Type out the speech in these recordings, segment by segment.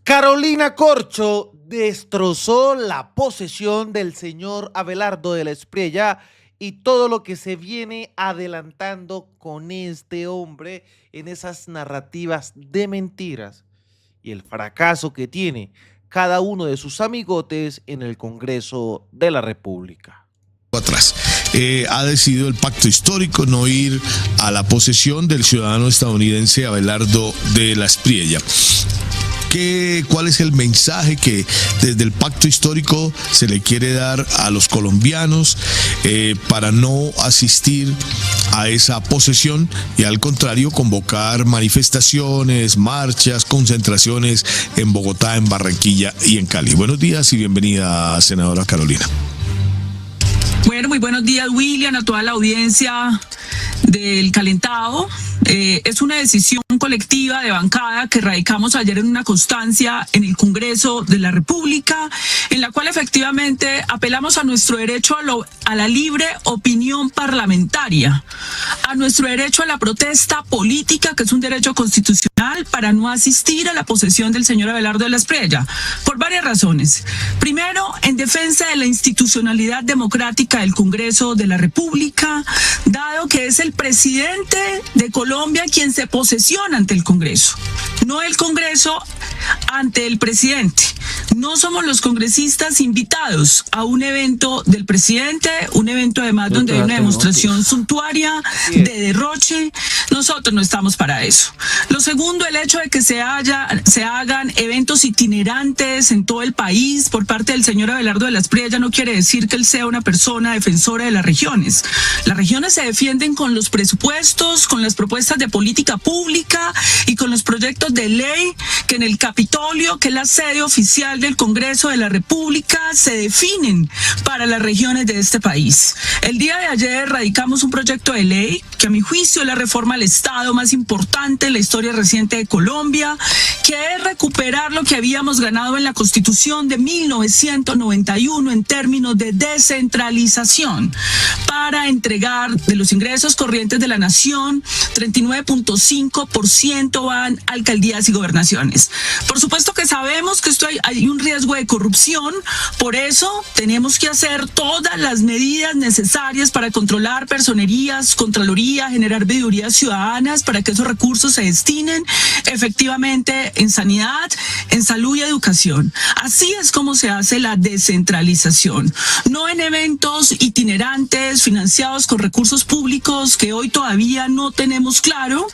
Carolina Corcho destrozó la posesión del señor Abelardo de la Espriella y todo lo que se viene adelantando con este hombre en esas narrativas de mentiras y el fracaso que tiene cada uno de sus amigotes en el Congreso de la República. Atrás. Ha decidido el pacto histórico no ir a la posesión del ciudadano estadounidense Abelardo de la Espriella. ¿Cuál es el mensaje que desde el pacto histórico se le quiere dar a los colombianos para no asistir a esa posesión y al contrario convocar manifestaciones, marchas, concentraciones en Bogotá, en Barranquilla y en Cali? Buenos días y bienvenida, senadora Carolina. Bueno, muy buenos días, William, a toda la audiencia del Calentado. Es una decisión colectiva de bancada que radicamos ayer en una constancia en el Congreso de la República, en la cual efectivamente apelamos a nuestro derecho a la libre opinión parlamentaria, a nuestro derecho a la protesta política, que es un derecho constitucional, para no asistir a la posesión del señor Abelardo de la Espriella, por varias razones. Primero, en defensa de la institucionalidad democrática del Congreso de la República, dado que es el presidente de Colombia quien se posesiona ante el Congreso, no el Congreso ante el presidente. No somos los congresistas invitados a un evento del presidente, un evento además donde hay una demostración suntuaria de derroche. Nosotros no estamos para eso. Lo segundo, el hecho de que se hagan eventos itinerantes en todo el país por parte del señor Abelardo de la Espriella no quiere decir que él sea una persona defensora de las regiones. Las regiones se defienden con los presupuestos, con las propuestas de política pública y con los proyectos de ley que en el Capitolio, que es la sede oficial del Congreso de la República, se definen para las regiones de este país. El día de ayer radicamos un proyecto de ley que a mi juicio es la reforma al Estado más importante en la historia reciente de Colombia, que es recuperar lo que habíamos ganado en la Constitución de 1991 en términos de descentralización, para entregar de los ingresos corrientes de la nación, 39.5% van a alcaldías y gobernaciones. Por supuesto que sabemos que hay un riesgo de corrupción, por eso tenemos que hacer todas las medidas necesarias para controlar personerías, contraloría, generar veedurías ciudadanas para que esos recursos se destinen efectivamente en sanidad, en salud y educación. Así es como se hace la descentralización, no en eventos itinerantes financiados con recursos públicos que hoy todavía no tenemos claro,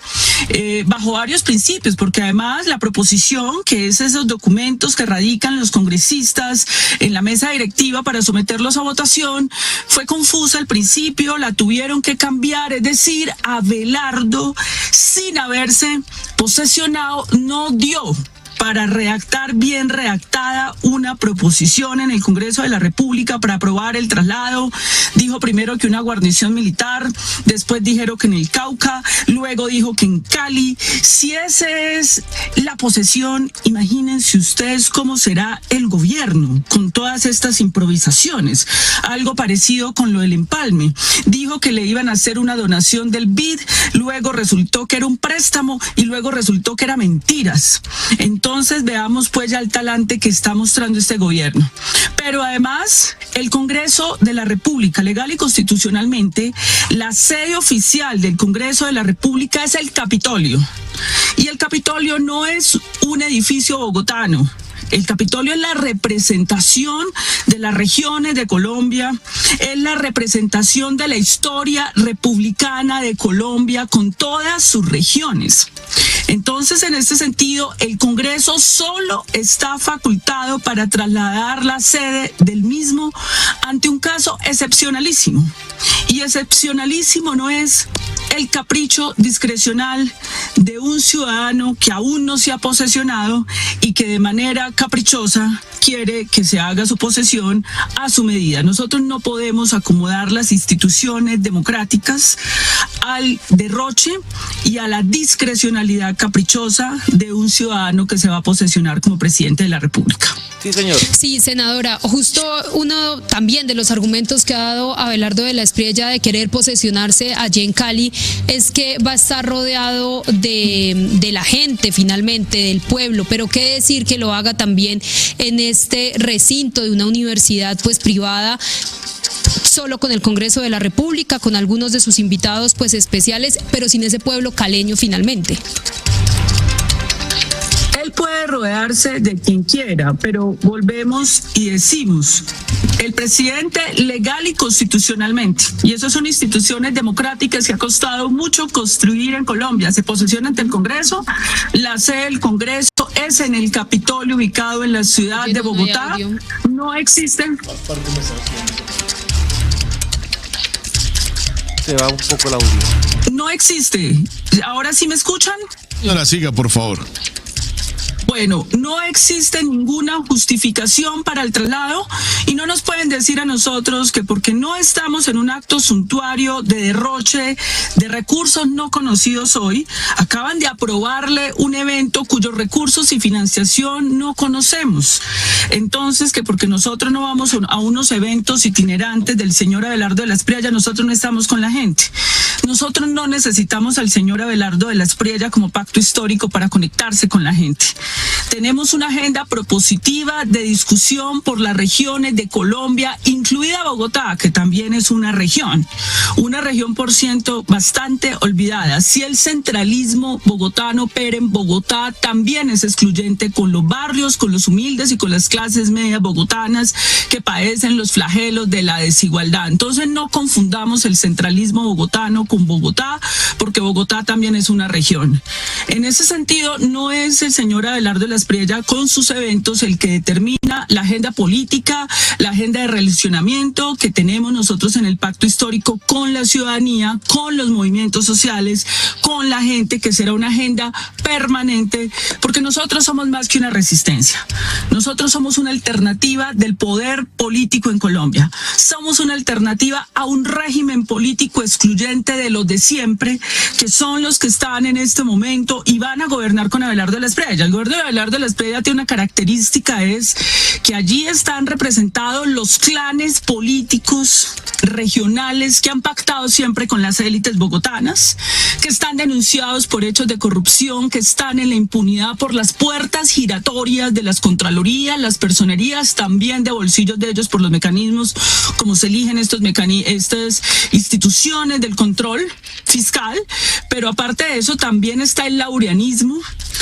bajo varios principios, porque además la proposición, que es esos documentos que radican los congresistas en la mesa directiva para someterlos a votación, fue confusa al principio, la tuvieron que cambiar, es decir, Abelardo, sin haberse posesionado, no dio para redactar bien redactada una proposición en el Congreso de la República para aprobar el traslado. Dijo primero que una guarnición militar, después dijeron que en el Cauca, luego dijo que en Cali. Si esa es la posesión, imagínense ustedes cómo será el gobierno con todas estas improvisaciones. Algo parecido con lo del empalme. Dijo que le iban a hacer una donación del BID, luego resultó que era un préstamo y luego resultó que era mentiras. Entonces veamos pues ya el talante que está mostrando este gobierno. Pero además, el Congreso de la República, legal y constitucionalmente, la sede oficial del Congreso de la República es el Capitolio. Y el Capitolio no es un edificio bogotano. El Capitolio es la representación de las regiones de Colombia, es la representación de la historia republicana de Colombia con todas sus regiones. Entonces, en este sentido, el Congreso solo está facultado para trasladar la sede del mismo ante un caso excepcionalísimo. Y excepcionalísimo no es el capricho discrecional de un ciudadano que aún no se ha posesionado y que de manera caprichosa quiere que se haga su posesión a su medida. Nosotros no podemos acomodar las instituciones democráticas al derroche y a la discrecionalidad caprichosa de un ciudadano que se va a posesionar como presidente de la República. Sí, señor. Sí, senadora, justo uno también de los argumentos que ha dado Abelardo de la Espriella de querer posesionarse allí en Cali es que va a estar rodeado de la gente finalmente, del pueblo, pero qué decir que lo haga también en este recinto de una universidad pues privada, solo con el Congreso de la República, con algunos de sus invitados pues especiales, pero sin ese pueblo caleño finalmente. Él puede rodearse de quien quiera, pero volvemos y decimos, el presidente legal y constitucionalmente, y esas son instituciones democráticas que ha costado mucho construir en Colombia, se posesiona ante el Congreso, la sede del Congreso es en el Capitolio ubicado en la ciudad de Bogotá, no existen... Se va un poco el audio. No existe. ¿Ahora sí me escuchan? Señora, siga, por favor. Bueno, no existe ninguna justificación para el traslado y no nos pueden decir a nosotros que porque no estamos en un acto suntuario de derroche de recursos no conocidos hoy, acaban de aprobarle un evento cuyos recursos y financiación no conocemos. Entonces, que porque nosotros no vamos a unos eventos itinerantes del señor Abelardo de la Espriella, nosotros no estamos con la gente. Nosotros no necesitamos al señor Abelardo de la Espriella como pacto histórico para conectarse con la gente. Tenemos una agenda propositiva de discusión por las regiones de Colombia, incluida Bogotá, que también es una región por ciento bastante olvidada. Si el centralismo bogotano opera en Bogotá, también es excluyente con los barrios, con los humildes y con las clases medias bogotanas que padecen los flagelos de la desigualdad. Entonces no confundamos el centralismo bogotano con Bogotá, porque Bogotá también es una región. En ese sentido, no es el señor Abelardo de la Espriella con sus eventos el que determina la agenda política, la agenda de relacionamiento que tenemos nosotros en el pacto histórico con la ciudadanía, con los movimientos sociales, con la gente, que será una agenda permanente, porque nosotros somos más que una resistencia. Nosotros somos una alternativa del poder político en Colombia. Somos una alternativa a un régimen político excluyente de los de siempre, que son los que están en este momento y van a gobernar con Abelardo de la Espriella. El gobierno de Abelardo de la Espriella tiene una característica, es que allí están representados los clanes políticos regionales que han pactado siempre con las élites bogotanas, que están denunciados por hechos de corrupción, que están en la impunidad por las puertas giratorias de las contralorías, las personerías, también de bolsillos de ellos por los mecanismos como se eligen estas instituciones del control fiscal. Pero aparte de eso también está el laureanismo.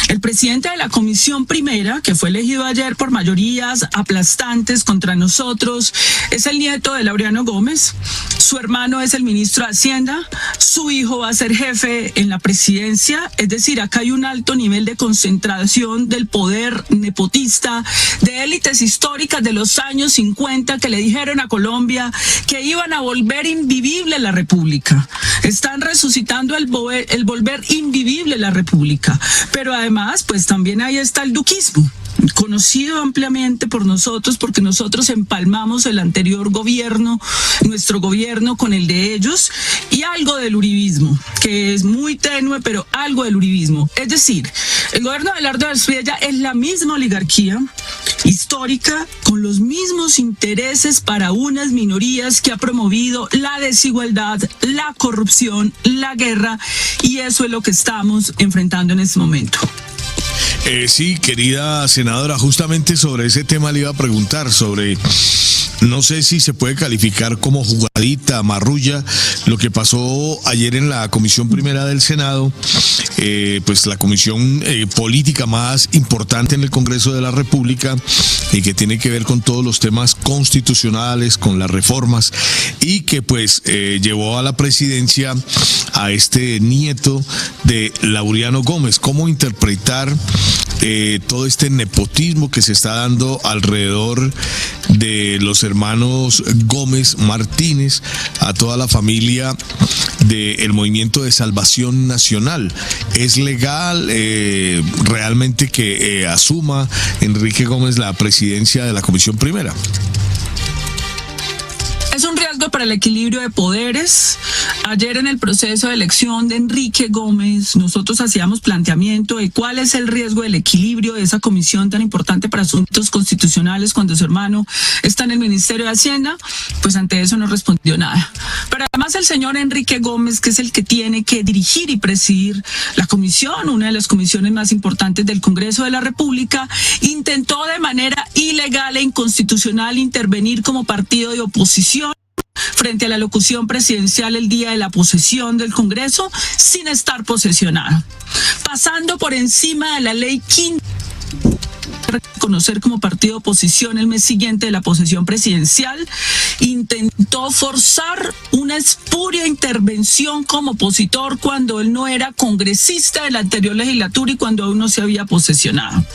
El presidente de la Comisión Primera, que fue elegido ayer por mayorías aplastantes contra nosotros, es el nieto de Laureano Gómez. Su hermano es el ministro de Hacienda. Su hijo va a ser jefe en la presidencia. Es decir, acá hay un alto nivel de concentración del poder nepotista de élites históricas de los años 50 que le dijeron a Colombia que iban a volver invivible la República. Están resucitando el volver invivible la República. Pero además, pues también ahí está el duquismo, conocido ampliamente por nosotros, porque nosotros empalmamos el anterior gobierno, nuestro gobierno, con el de ellos, y algo del uribismo, que es muy tenue, pero algo del uribismo. Es decir, el gobierno de Abelardo de la Espriella es la misma oligarquía histórica, con los mismos intereses para unas minorías, que ha promovido la desigualdad, la corrupción, la guerra, y eso es lo que estamos enfrentando en este momento. Sí, querida senadora, justamente sobre ese tema le iba a preguntar, sobre, no sé si se puede calificar como jugadita, marrulla, lo que pasó ayer en la Comisión Primera del Senado, pues la comisión política más importante en el Congreso de la República, que tiene que ver con todos los temas constitucionales, con las reformas, y que pues llevó a la presidencia a este nieto de Laureano Gómez. ¿Cómo interpretar todo este nepotismo que se está dando alrededor de los hermanos Gómez Martínez, a toda la familia del Movimiento de Salvación Nacional? ¿Es legal realmente que asuma Enrique Gómez la presidencia de la Comisión Primera? Es un riesgo para el equilibrio de poderes. Ayer en el proceso de elección de Enrique Gómez, nosotros hacíamos planteamiento de cuál es el riesgo del equilibrio de esa comisión tan importante para asuntos constitucionales cuando su hermano está en el Ministerio de Hacienda. Pues ante eso no respondió nada. Pero además el señor Enrique Gómez, que es el que tiene que dirigir y presidir la comisión, una de las comisiones más importantes del Congreso de la República, intentó de manera ilegal e inconstitucional intervenir como partido de oposición frente a la locución presidencial el día de la posesión del Congreso sin estar posesionado, pasando por encima de la ley quinta, reconocer como partido de oposición el mes siguiente de la posesión presidencial, intentó forzar una espuria intervención como opositor cuando él no era congresista de la anterior legislatura y cuando aún no se había posesionado.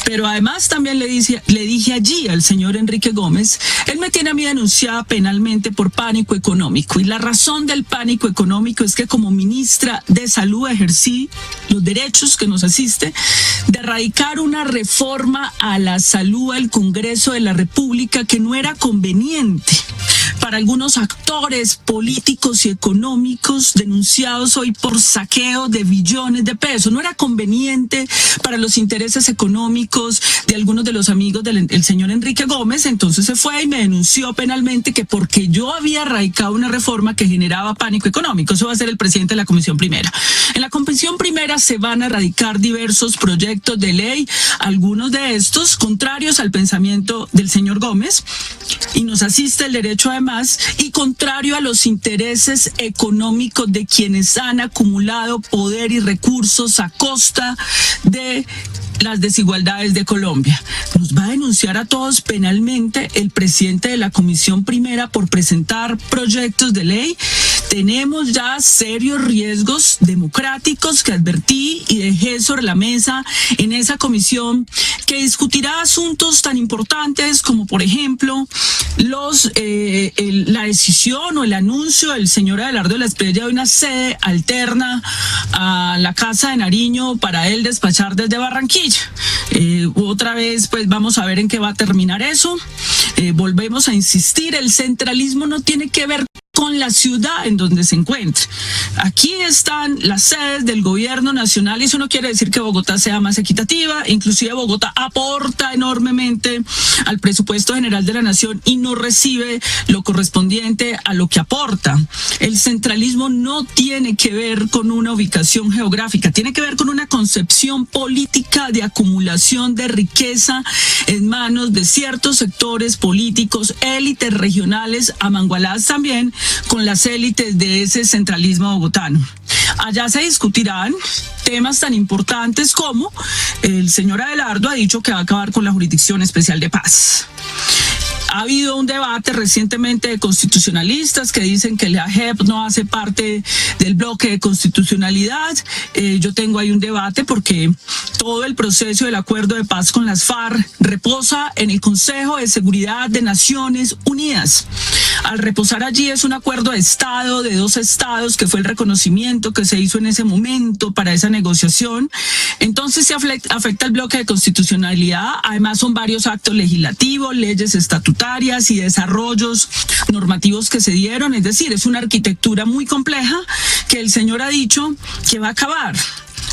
Pero además también le dije allí al señor Enrique Gómez, él me tiene a mí denunciada penalmente por pánico económico, y la razón del pánico económico es que como ministra de Salud ejercí los derechos que nos asiste de erradicar una reforma a la salud al Congreso de la República que no era conveniente para algunos actores políticos y económicos denunciados hoy por saqueo de billones de pesos. No era conveniente para los intereses económicos de algunos de los amigos del señor Enrique Gómez, entonces se fue y me denunció penalmente que porque yo había erradicado una reforma que generaba pánico económico. Eso va a ser el presidente de la Comisión Primera. En la Comisión Primera se van a erradicar diversos proyectos de ley, algunos de estos contrarios al pensamiento del señor Gómez, y nos asiste el derecho además, y contrario a los intereses económicos de quienes han acumulado poder y recursos a costa de las desigualdades de Colombia. Nos va a denunciar a todos penalmente el presidente de la Comisión Primera por presentar proyectos de ley. Tenemos ya serios riesgos democráticos que advertí y dejé sobre la mesa en esa comisión, que discutirá asuntos tan importantes como, por ejemplo, la decisión o el anuncio del señor Abelardo de la Espriella de una sede alterna a la Casa de Nariño para él despachar desde Barranquilla. Otra vez, pues vamos a ver en qué va a terminar eso. Volvemos a insistir, el centralismo no tiene que ver con la ciudad en donde se encuentre. Aquí están las sedes del gobierno nacional y eso no quiere decir que Bogotá sea más equitativa. Inclusive Bogotá aporta enormemente al presupuesto general de la nación y no recibe lo correspondiente a lo que aporta. El centralismo no tiene que ver con una ubicación geográfica, tiene que ver con una concepción política de acumulación de riqueza en manos de ciertos sectores políticos, élites regionales, amangualadas también con las élites de ese centralismo bogotano. Allá se discutirán temas tan importantes como el señor Abelardo ha dicho que va a acabar con la Jurisdicción Especial de Paz. Ha habido un debate recientemente de constitucionalistas que dicen que la JEP no hace parte del bloque de constitucionalidad. Yo tengo ahí un debate porque todo el proceso del acuerdo de paz con las FARC reposa en el Consejo de Seguridad de Naciones Unidas. Al reposar allí es un acuerdo de Estado, de 2 estados, que fue el reconocimiento que se hizo en ese momento para esa negociación. Entonces se afecta el bloque de constitucionalidad. Además son varios actos legislativos, leyes estatutarias y desarrollos normativos que se dieron. Es decir, es una arquitectura muy compleja que el señor ha dicho que va a acabar,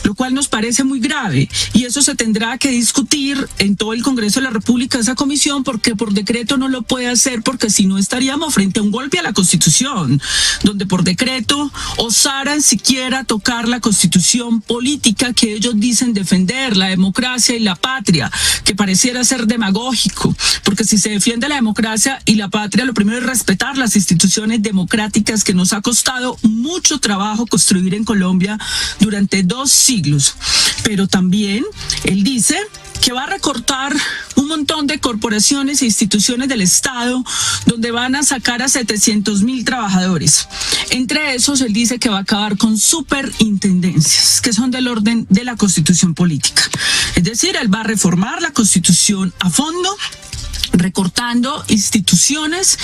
lo cual nos parece muy grave, y eso se tendrá que discutir en todo el Congreso de la República, esa comisión, porque por decreto no lo puede hacer, porque si no estaríamos frente a un golpe a la Constitución, donde por decreto osaran siquiera tocar la Constitución política que ellos dicen defender, la democracia y la patria, que pareciera ser demagógico, porque si se defiende la democracia y la patria, lo primero es respetar las instituciones democráticas que nos ha costado mucho trabajo construir en Colombia durante 2 siglos. Pero también él dice que va a recortar un montón de corporaciones e instituciones del Estado donde van a sacar a 700,000 trabajadores. Entre esos, él dice que va a acabar con superintendencias, que son del orden de la Constitución política. Es decir, él va a reformar la Constitución a fondo, recortando instituciones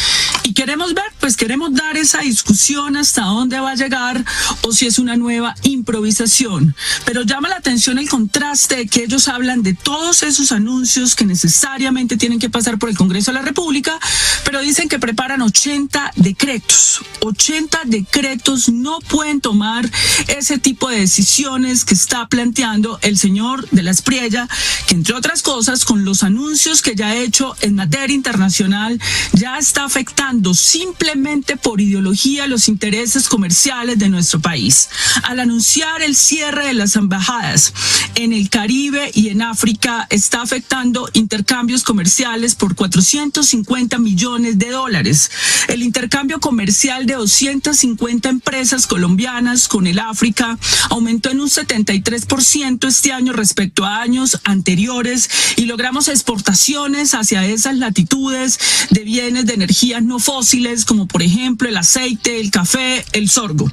Y queremos ver, pues queremos dar esa discusión hasta dónde va a llegar o si es una nueva improvisación. Pero llama la atención el contraste de que ellos hablan de todos esos anuncios que necesariamente tienen que pasar por el Congreso de la República, pero dicen que preparan 80 decretos. 80 decretos no pueden tomar ese tipo de decisiones que está planteando el señor de la Espriella, que entre otras cosas, con los anuncios que ya ha hecho en materia internacional, ya está afectando simplemente por ideología los intereses comerciales de nuestro país. Al anunciar el cierre de las embajadas en el Caribe y en África, está afectando intercambios comerciales por 450 millones de dólares. El intercambio comercial de 250 empresas colombianas con el África aumentó en un 73% este año respecto a años anteriores y logramos exportaciones hacia esas latitudes de bienes de energías no fósiles, como por ejemplo el aceite, el café, el sorgo.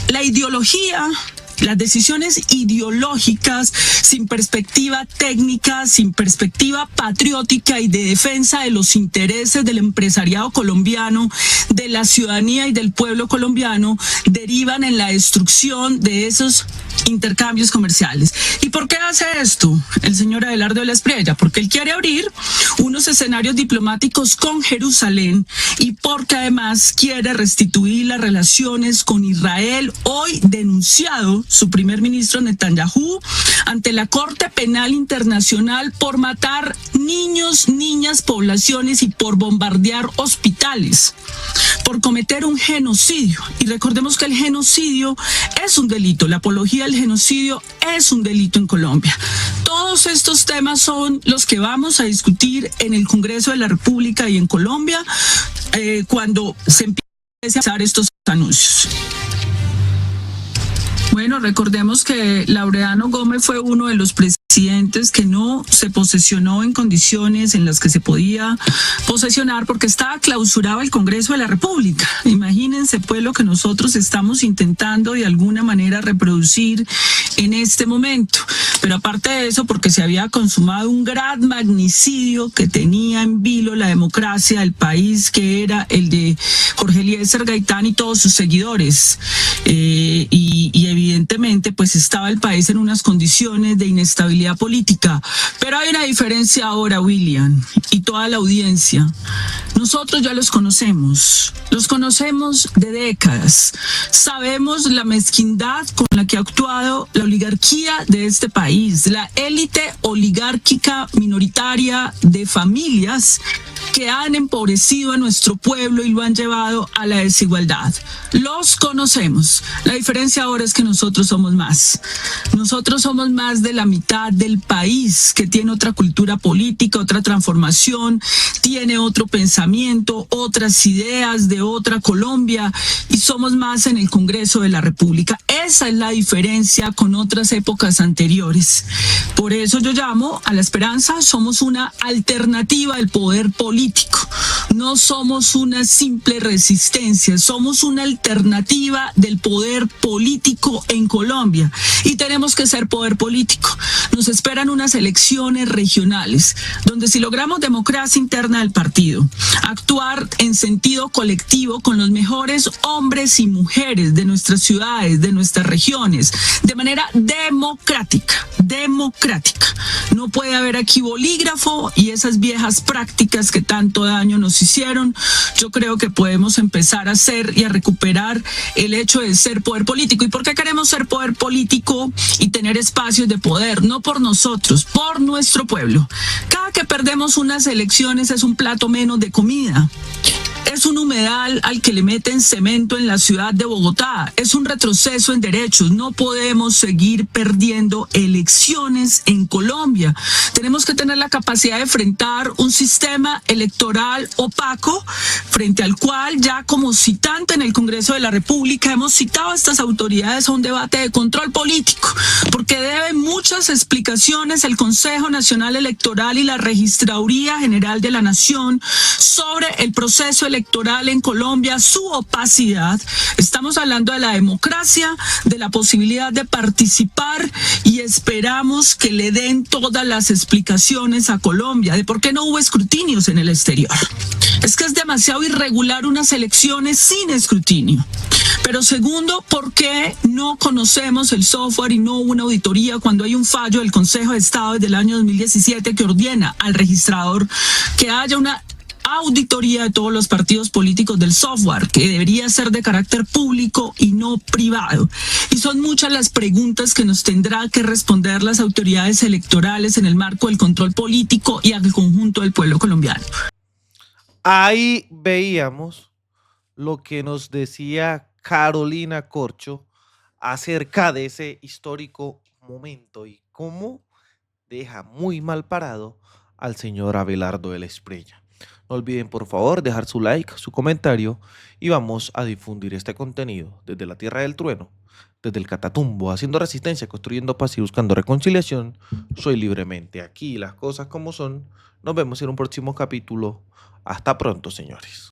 La ideología, las decisiones ideológicas sin perspectiva técnica, sin perspectiva patriótica y de defensa de los intereses del empresariado colombiano, de la ciudadanía y del pueblo colombiano, derivan en la destrucción de esos intercambios comerciales. ¿Y por qué hace esto el señor Abelardo de la Espriella? Porque él quiere abrir unos escenarios diplomáticos con Jerusalén y porque además quiere restituir las relaciones con Israel, hoy denunciado su primer ministro Netanyahu ante la Corte Penal Internacional por matar niños, niñas, poblaciones y por bombardear hospitales, por cometer un genocidio. Y recordemos que el genocidio es un delito, la apología del genocidio es un delito en Colombia. Todos estos temas son los que vamos a discutir en el Congreso de la República y en Colombia cuando se empiecen a hacer estos anuncios. Bueno, recordemos que Laureano Gómez fue uno de los presidentes que no se posesionó en condiciones en las que se podía posesionar porque estaba clausurado el Congreso de la República. Imagínense pues lo que nosotros estamos intentando de alguna manera reproducir en este momento. Pero aparte de eso, porque se había consumado un gran magnicidio que tenía en vilo la democracia del país, que era el de Jorge Eliezer Gaitán y todos sus seguidores. Y evidentemente pues estaba el país en unas condiciones de inestabilidad política. Pero hay una diferencia ahora, William, y toda la audiencia. Nosotros ya los conocemos de décadas. Sabemos la mezquindad con la que ha actuado la oligarquía de este país, la élite oligárquica minoritaria de familias que han empobrecido a nuestro pueblo y lo han llevado a la desigualdad. Los conocemos. La diferencia ahora es que nosotros somos más. Nosotros somos más de la mitad del país que tiene otra cultura política, otra transformación, tiene otro pensamiento, otras ideas de otra Colombia y somos más en el Congreso de la República. Esa es la diferencia con otras épocas anteriores. Por eso yo llamo a la esperanza, somos una alternativa al poder político. No somos una simple resistencia, somos una alternativa del poder político en Colombia y tenemos que ser poder político. Nos esperan unas elecciones regionales, donde si logramos democracia interna del partido, actuar en sentido colectivo con los mejores hombres y mujeres de nuestras ciudades, de nuestras regiones, de manera democrática. No puede haber aquí bolígrafo y esas viejas prácticas que tanto daño nos hicieron. Yo creo que podemos empezar a hacer y a recuperar el hecho de ser poder político. ¿Y por qué queremos ser poder político y tener espacios de poder? No por nosotros, por nuestro pueblo. Cada que perdemos unas elecciones es un plato menos de comida. Es un humedal al que le meten cemento en la ciudad de Bogotá. Es un retroceso en derechos. No podemos seguir perdiendo elecciones en Colombia. Tenemos que tener la capacidad de enfrentar un sistema electoral opaco, frente al cual ya como citante en el Congreso de la República hemos citado a estas autoridades a un debate de control político, porque deben muchas explicaciones el Consejo Nacional Electoral y la Registraduría General de la Nación sobre el proceso electoral electoral en Colombia, su opacidad. Estamos hablando de la democracia, de la posibilidad de participar y esperamos que le den todas las explicaciones a Colombia de por qué no hubo escrutinios en el exterior. Es que es demasiado irregular unas elecciones sin escrutinio. Pero segundo, ¿por qué no conocemos el software y no hubo una auditoría cuando hay un fallo del Consejo de Estado desde el año 2017 que ordena al registrador que haya una auditoría de todos los partidos políticos del software, que debería ser de carácter público y no privado? Y son muchas las preguntas que nos tendrá que responder las autoridades electorales en el marco del control político y al conjunto del pueblo colombiano. Ahí veíamos lo que nos decía Carolina Corcho acerca de ese histórico momento y cómo deja muy mal parado al señor Abelardo de la Espriella. No olviden por favor dejar su like, su comentario y vamos a difundir este contenido desde la Tierra del Trueno, desde el Catatumbo, haciendo resistencia, construyendo paz y buscando reconciliación. Soy Libremente. Aquí las cosas como son. Nos vemos en un próximo capítulo. Hasta pronto, señores.